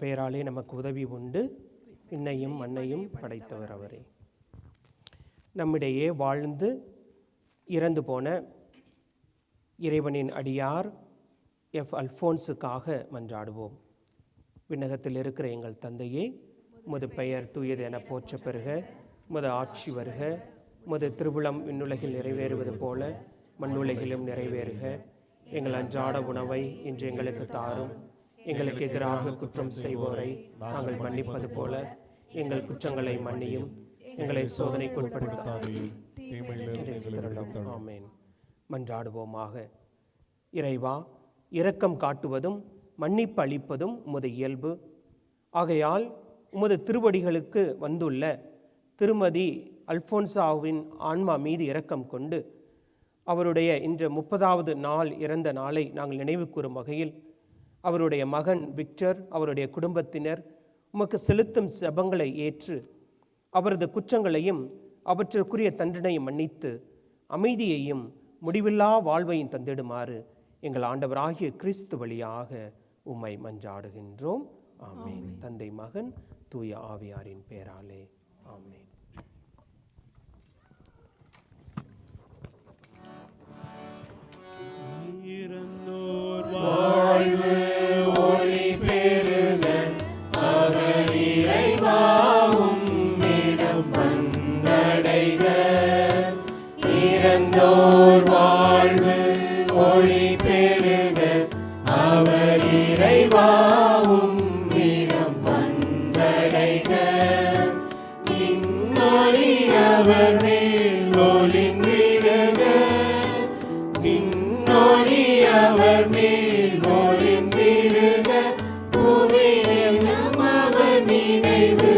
பெயராலே நமக்கு உதவி உண்டு. விண்ணையும் மண்ணையும் படைத்தவர் அவரே. நம்மிடையே வாழ்ந்து இறந்து போன இறைவனின் அடியார் எஃப் அல்ஃபோன்ஸுக்காக மன்றாடுவோம். விண்ணகத்தில் இருக்கிற எங்கள் தந்தையே, உமது பெயர் தூயது என போற்ற பெறுக. உமது ஆட்சி வருக. உமது திருவுளம் விண்ணுலகில் நிறைவேறுவது போல மண்ணுலகிலும் நிறைவேறுக. எங்கள் அன்றாட உணவை இன்று எங்களுக்கு தாரும். எங்களுக்கு எதிராக குற்றம் செய்வோரை நாங்கள் மன்னிப்பது போல எங்கள் குற்றங்களை மன்னியும். எங்களை சோதனைக்குட்படுத்தாதேயும். ஆமென். மன்றாடுவோமாக. இறைவா, இரக்கம் காட்டுவதும் மன்னிப்பு அளிப்பதும் உமது இயல்பு. ஆகையால் உமது திருவடிகளுக்கு வந்துள்ள திருமதி அல்ஃபோன்சாவின் ஆன்மா மீது இரக்கம் கொண்டு அவருடைய இன்று 30வது நாள் இறந்த நாளை நாங்கள் நினைவு கூறும் வகையில் அவருடைய மகன் விக்டர், அவருடைய குடும்பத்தினர் உமக்கு செலுத்தும் ஜெபங்களை ஏற்று அவரது குற்றங்களையும் அவற்றுக்குரிய தண்டனையும் மன்னித்து அமைதியையும் முடிவில்லா வாழ்வையும் தந்திடுமாறு எங்கள் ஆண்டவராகிய கிறிஸ்து வழியாக உம்மை மன்றாடுகின்றோம். ஆமென். தந்தை, மகன், தூய ஆவியாரின் பெயராலே ஆமென். வாழ்வு ஒளி பெருக அவர் இறைவா உம்மிடம் வந்தடைக. இறந்தோர் வாழ்வு ஒளி பெருக அவர் இறைவா உம்மிடம் வந்தடைக. விண்ணொளி அவர் மேல் ஒளிந்திடுக. விண்ணொளி அவர் மேல் ஒளிந்திடுக. புவியிலும் அவர் நினைவு